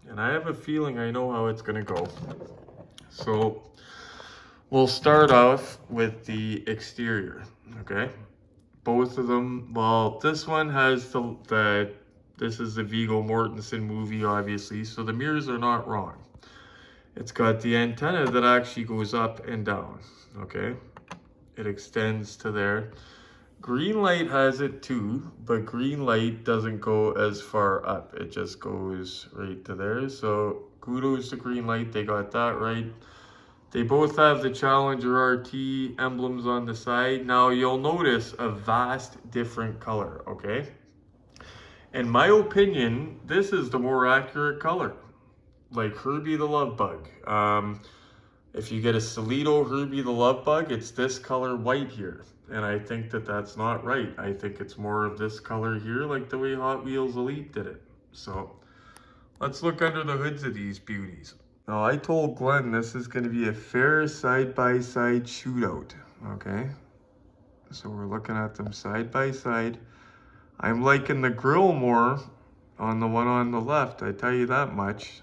And I have a feeling I know how it's going to go. So we'll start off with the exterior, okay? Both of them, well, this one has this is the Viggo Mortensen movie, obviously, so the mirrors are not wrong. It's got the antenna that actually goes up and down, okay? It extends to there. Greenlight has it too, but Greenlight doesn't go as far up. It just goes right to there. So kudos to Greenlight, they got that right. They both have the Challenger RT emblems on the side. Now you'll notice a vast different color, okay? In my opinion, this is the more accurate color. Like Herbie the Love Bug. If you get a Solito Herbie the Love Bug, it's this color white here. And I think that that's not right. I think it's more of this color here, like the way Hot Wheels Elite did it. So let's look under the hoods of these beauties. Now I told Glenn this is going to be a fair side-by-side shootout, okay? So we're looking at them side by side. I'm liking the grill more on the one on the left, I tell you that much.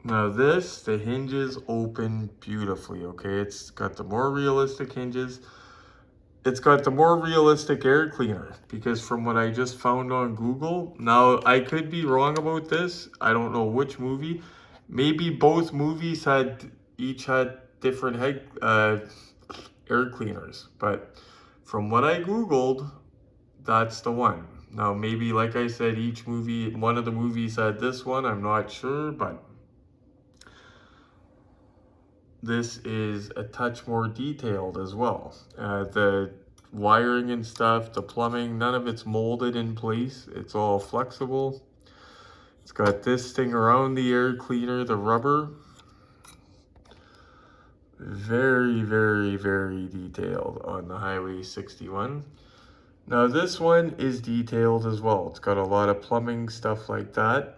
Now this, the hinges open beautifully, okay? It's got the more realistic hinges. It's got the more realistic air cleaner because from what I just found on Google, now I could be wrong about this. I don't know which movie. Maybe both movies each had different air cleaners, but from what I Googled, that's the one. Now maybe, like I said, one of the movies had this one, I'm not sure, but this is a touch more detailed as well. The wiring and stuff, the plumbing, none of it's molded in place. It's all flexible. It's got this thing around the air cleaner, the rubber. Very, very, very detailed on the Highway 61. Now this one is detailed as well. It's got a lot of plumbing stuff like that.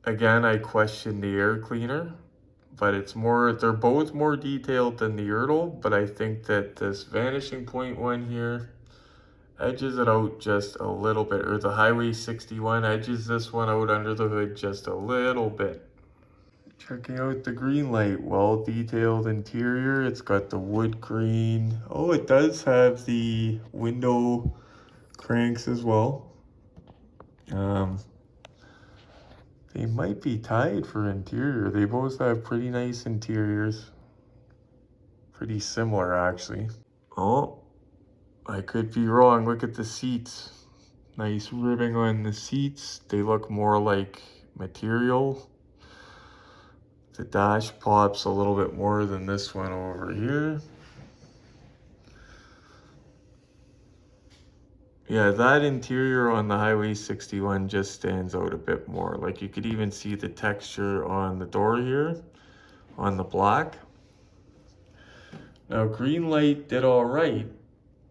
Again, I question the air cleaner, but they're both more detailed than the ERTL, but I think that this Vanishing Point one here edges it out just a little bit, or the Highway 61 edges this one out under the hood just a little bit. Checking out the Greenlight, well detailed interior. It's got the wood grain. Oh, it does have the window cranks as well. They might be tied for interior. They both have pretty nice interiors. Pretty similar, actually. Oh, I could be wrong. Look at the seats. Nice ribbing on the seats. They look more like material. The dash pops a little bit more than this one over here. Yeah, that interior on the Highway 61 just stands out a bit more. Like you could even see the texture on the door here, on the black. Now Greenlight did all right,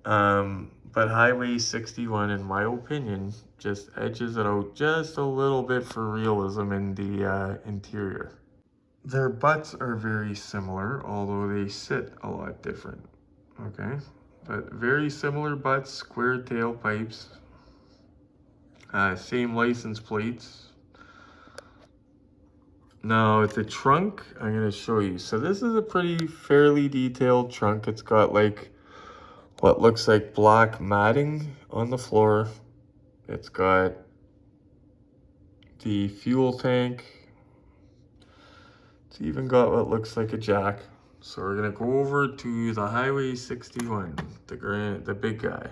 but Highway 61, in my opinion, just edges it out just a little bit for realism in the interior. Their butts are very similar, although they sit a lot different, okay? But very similar butts, square tailpipes, same license plates. Now the trunk, I'm gonna show you. So this is a pretty fairly detailed trunk. It's got like what looks like black matting on the floor. It's got the fuel tank. It's even got what looks like a jack. So we're gonna go over to the Highway 61, the big guy.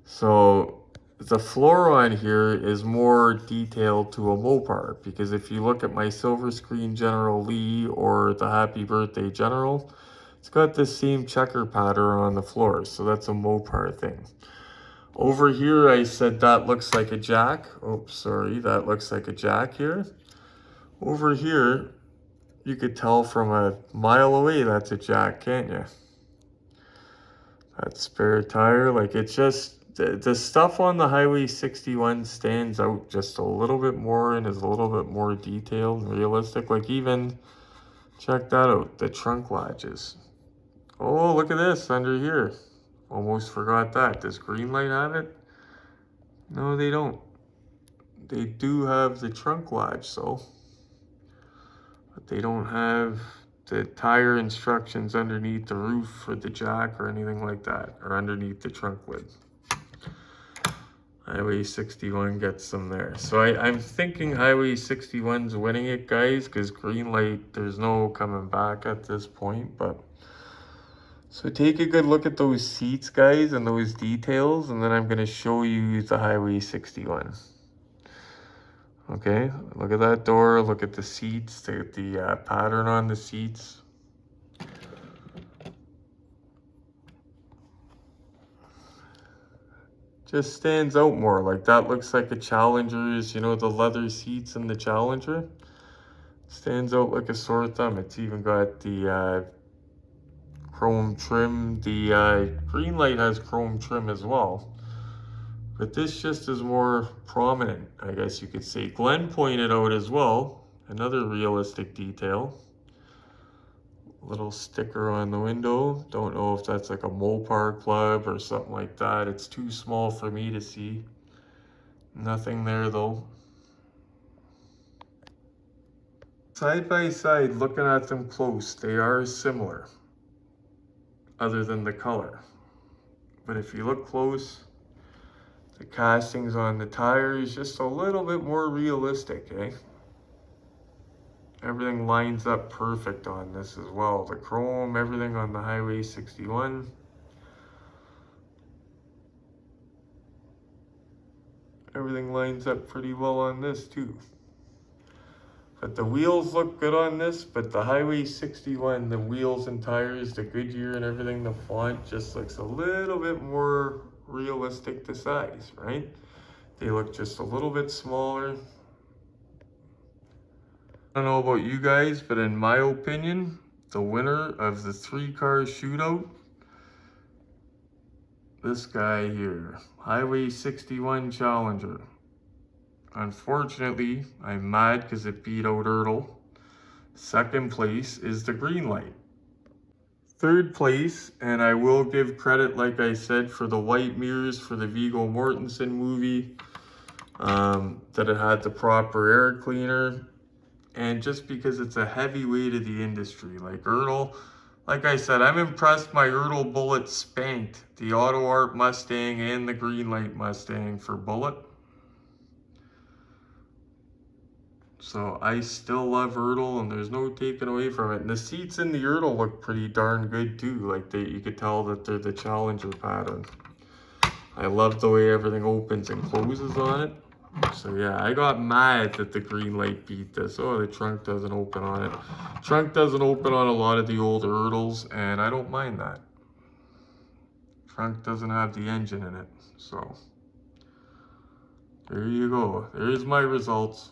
So the floor on here is more detailed to a Mopar, because if you look at my Silver Screen General Lee or the Happy Birthday General, it's got the same checker pattern on the floor. So that's a Mopar thing. Over here, I said that looks like a jack. Oh, sorry, that looks like a jack here. Over here, you could tell from a mile away that's a jack, can't you? That spare tire, like it's just, the stuff on the Highway 61 stands out just a little bit more and is a little bit more detailed and realistic. Like even, check that out, the trunk latches. Oh, look at this under here. Almost forgot that. Does Greenlight have it? No, they don't. They do have the trunk latch, so. But they don't have the tire instructions underneath the roof for the jack or anything like that, or underneath the trunk lid. Highway 61 gets them there. So I'm thinking Highway 61's winning it, guys, because Greenlight, there's no coming back at this point. But so take a good look at those seats, guys, and those details, and then I'm going to show you the Highway 61. Okay, look at that door, look at the seats, the pattern on the seats. Just stands out more. Like that looks like a Challenger's, you know, the leather seats in the Challenger. Stands out like a sore thumb. It's even got the chrome trim. The Greenlight has chrome trim as well. But this just is more prominent, I guess you could say. Glenn pointed out as well, another realistic detail. Little sticker on the window. Don't know if that's like a Mopar club or something like that. It's too small for me to see. Nothing there though. Side by side, looking at them close, they are similar, other than the color. But if you look close, the castings on the tires just a little bit more realistic, eh? Everything lines up perfect on this as well. The chrome, everything on the Highway 61. Everything lines up pretty well on this too. But the wheels look good on this, but the Highway 61, the wheels and tires, the Goodyear and everything, the font just looks a little bit more realistic to size, right? They look just a little bit smaller. I don't know about you guys, but in my opinion, the winner of the 3-car shootout this guy here, Highway 61 Challenger. Unfortunately, I'm mad because it beat out ERTL. Second place is the Greenlight. Third place, and I will give credit, like I said, for the white mirrors for the Viggo Mortensen movie, that it had the proper air cleaner, and just because it's a heavyweight of the industry. Like ERTL, like I said, I'm impressed my ERTL Bullet spanked the Auto Art Mustang and the Greenlight Mustang for Bullet. So I still love ERTL, and there's no taking away from it. And the seats in the ERTL look pretty darn good too. Like you could tell that they're the Challenger pattern. I love the way everything opens and closes on it. So yeah, I got mad that the Greenlight beat this. Oh, the trunk doesn't open on it. Trunk doesn't open on a lot of the older ERTLs, and I don't mind that. Trunk doesn't have the engine in it. So there you go. There's my results.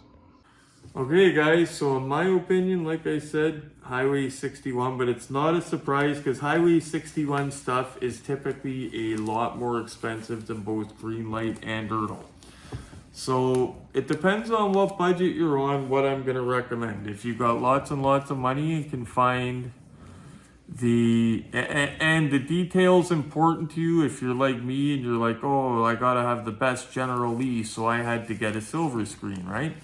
Okay guys, so in my opinion, like I said, Highway 61, but it's not a surprise because Highway 61 stuff is typically a lot more expensive than both Greenlight and ERTL. So it depends on what budget you're on, what I'm going to recommend. If you've got lots and lots of money and can find and the details important to you, if you're like me and you're like, oh, I got to have the best General Lee, so I had to get a silver screen, right?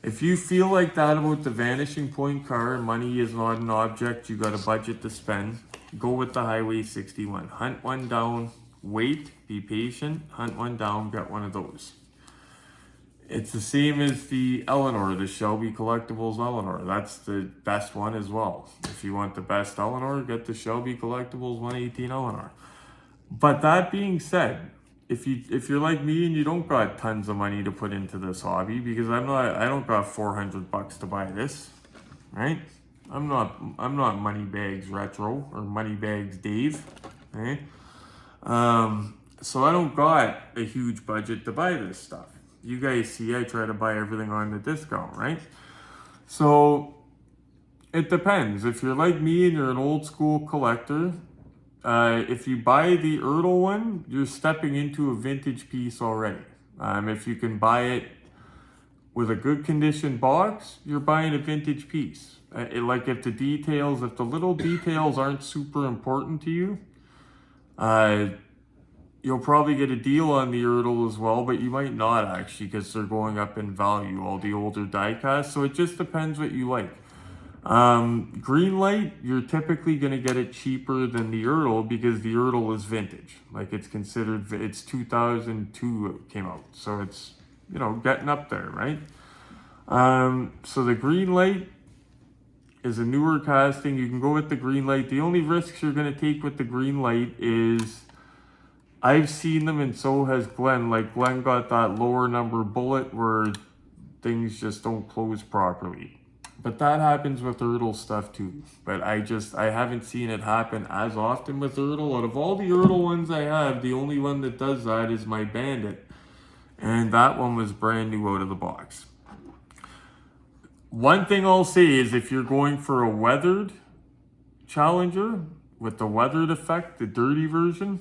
If you feel like that about the Vanishing Point car and money is not an object, you got a budget to spend, go with the Highway 61. Hunt one down, wait, be patient, hunt one down, get one of those. It's the same as the Eleanor, the Shelby Collectibles Eleanor. That's the best one as well. If you want the best Eleanor, get the Shelby Collectibles 118 Eleanor. But that being said, if you're like me and you don't got tons of money to put into this hobby, because I don't got $400 to buy this, right? I'm not Moneybags Retro or Moneybags Dave, right? So I don't got a huge budget to buy this stuff. You guys see, I try to buy everything on the discount, right? So it depends. If you're like me and you're an old school collector, if you buy the ERTL one, you're stepping into a vintage piece already. If you can buy it with a good condition box, you're buying a vintage piece. Like if the little details aren't super important to you, you'll probably get a deal on the ERTL as well, but you might not actually because they're going up in value, all the older diecast. So it just depends what you like. Greenlight, you're typically going to get it cheaper than the ERTL because the ERTL is vintage. Like it's 2002 it came out. So it's, getting up there, right? So the Greenlight is a newer casting. You can go with the Greenlight. The only risks you're going to take with the Greenlight is I've seen them and so has Glenn. Like Glenn got that lower number bullet where things just don't close properly. But that happens with ERTL stuff too. But I haven't seen it happen as often with ERTL. Out of all the ERTL ones I have, the only one that does that is my Bandit. And that one was brand new out of the box. One thing I'll say is if you're going for a weathered Challenger with the weathered effect, the dirty version,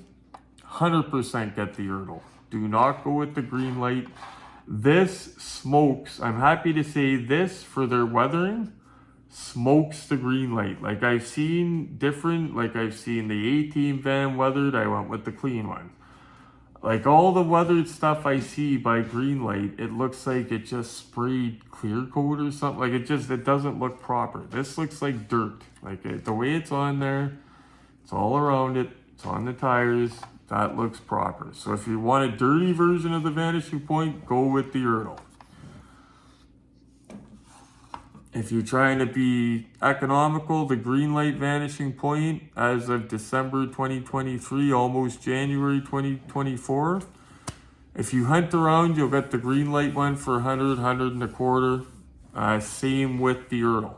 100% get the ERTL. Do not go with the Greenlight. This smokes, I'm happy to say this for their weathering, smokes the Greenlight. Like I've seen the A-Team van weathered, I went with the clean one. Like all the weathered stuff I see by Greenlight, it looks like it just sprayed clear coat or something. Like it doesn't look proper. This looks like dirt. Like the way it's on there, it's all around it, it's on the tires. That looks proper. So if you want a dirty version of the Vanishing Point, go with the ERTL. If you're trying to be economical, the Greenlight Vanishing Point, as of December 2023, almost January 2024. If you hunt around, you'll get the Greenlight one for 100, 100 and a quarter. Same with the ERTL.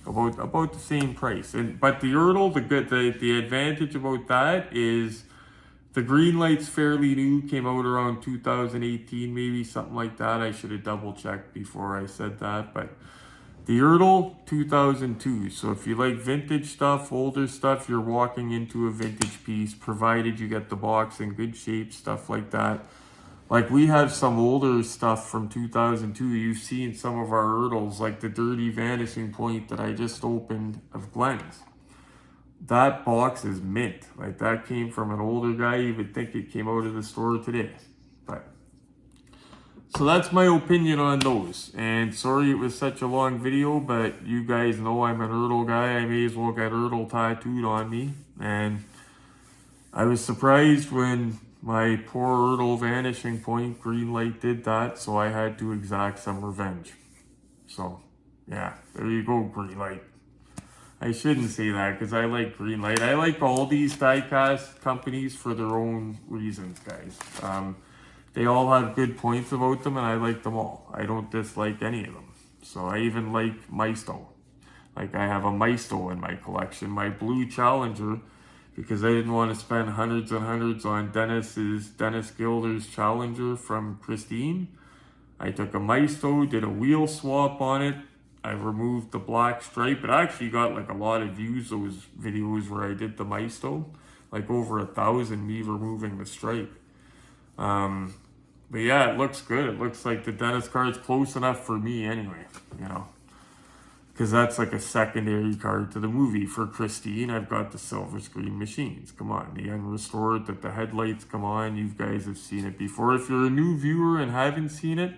About the same price. But the ERTL, the advantage about that is the Greenlight's fairly new, came out around 2018, maybe something like that. I should have double checked before I said that, but The ERTL 2002. So if you like vintage stuff, older stuff, you're walking into a vintage piece, provided you get the box in good shape, stuff like that. Like we have some older stuff from 2002. You've seen some of our ERTLs, like the Dirty Vanishing Point that I just opened of Glenn's. That box is mint. Like that came from an older guy. You would think it came out of the store today. But so that's my opinion on those. And sorry it was such a long video, but you guys know I'm an ERTL guy. I may as well get ERTL tattooed on me. And I was surprised when my poor ERTL Vanishing Point Greenlight did that, so I had to exact some revenge. So, yeah, there you go, Greenlight. I shouldn't say that because I like Greenlight. I like all these diecast companies for their own reasons, guys. They all have good points about them, and I like them all. I don't dislike any of them. So I even like Maisto. Like I have a Maisto in my collection, my blue Challenger, because I didn't want to spend hundreds and hundreds on Dennis Gilder's Challenger from Christine. I took a Maisto, did a wheel swap on it. I removed the black stripe. It actually got like a lot of views, those videos where I did the Maisto. Like over 1,000, me removing the stripe. But yeah, it looks good. It looks like the Dennis card's close enough for me anyway, you know. Because that's like a secondary card to the movie. For Christine, I've got the silver screen machines. Come on, the unrestored, that the headlights come on. You guys have seen it before. If you're a new viewer and haven't seen it,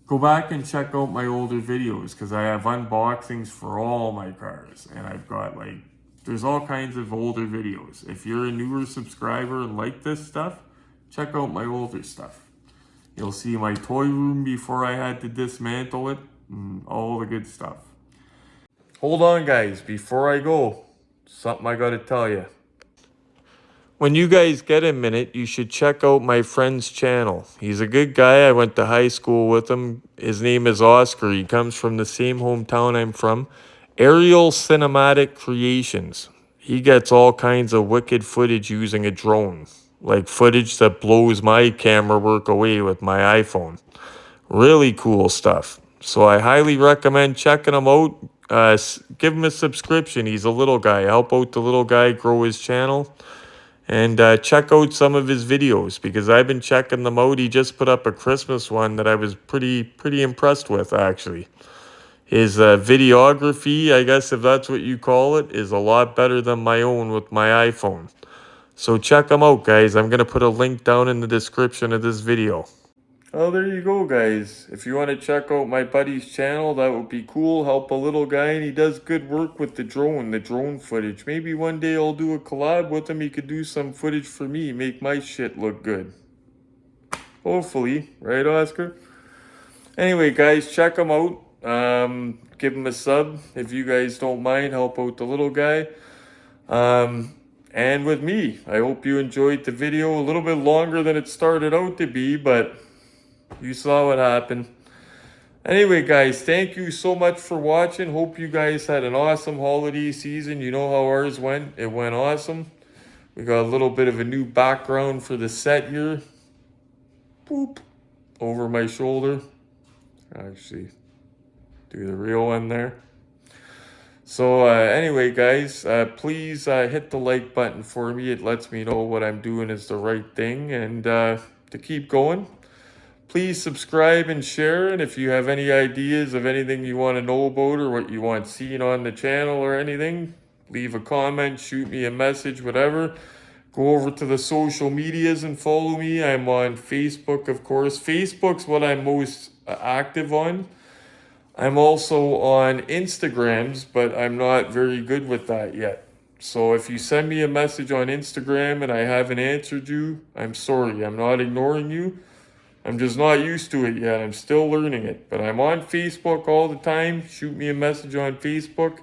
go back and check out my older videos, because I have unboxings for all my cars. And I've got like, there's all kinds of older videos. If you're a newer subscriber and like this stuff, check out my older stuff. You'll see my toy room before I had to dismantle it, and all the good stuff. Hold on, guys, before I go, something I gotta tell you. When you guys get a minute, you should check out my friend's channel. He's a good guy. I went to high school with him. His name is Oscar. He comes from the same hometown I'm from. Aerial Cinematic Creations. He gets all kinds of wicked footage using a drone. Like footage that blows my camera work away with my iPhone. Really cool stuff. So I highly recommend checking him out. Give him a subscription. He's a little guy. Help out the little guy grow his channel. And check out some of his videos, because I've been checking them out. He just put up a Christmas one that I was pretty impressed with, actually. His videography, I guess if that's what you call it, is a lot better than my own with my iPhone. So check them out, guys. I'm going to put a link down in the description of this video. Oh, there you go, guys. If you want to check out my buddy's channel, that would be cool. Help a little guy, and he does good work with the drone footage. Maybe one day I'll do a collab with him. He could do some footage for me, make my shit look good. Hopefully. Right, Oscar? Anyway, guys, check him out. Give him a sub if you guys don't mind. Help out the little guy. And with me, I hope you enjoyed the video. A little bit longer than it started out to be, but you saw what happened. Anyway, guys, thank you so much for watching. Hope you guys had an awesome holiday season. You know how ours went. It went awesome. We got a little bit of a new background for the set here. Boop. Over my shoulder. Actually, do the real one there. So anyway, guys, please hit the like button for me. It lets me know what I'm doing is the right thing. And to keep going, please subscribe and share. And if you have any ideas of anything you want to know about or what you want seen on the channel or anything, leave a comment, shoot me a message, whatever. Go over to the social medias and follow me. I'm on Facebook, of course. Facebook's what I'm most active on. I'm also on Instagrams, but I'm not very good with that yet. So if you send me a message on Instagram and I haven't answered you, I'm sorry. I'm not ignoring you. I'm just not used to it yet. I'm still learning it. But I'm on Facebook all the time. Shoot me a message on Facebook.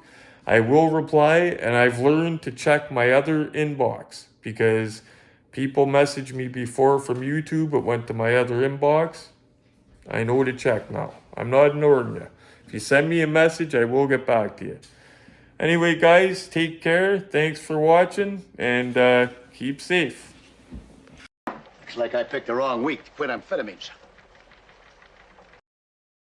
I will reply, and I've learned to check my other inbox, because people messaged me before from YouTube but went to my other inbox. I know to check now. I'm not ignoring you. If you send me a message, I will get back to you. Anyway, guys, take care. Thanks for watching, and keep safe. Looks like I picked the wrong week to quit amphetamines.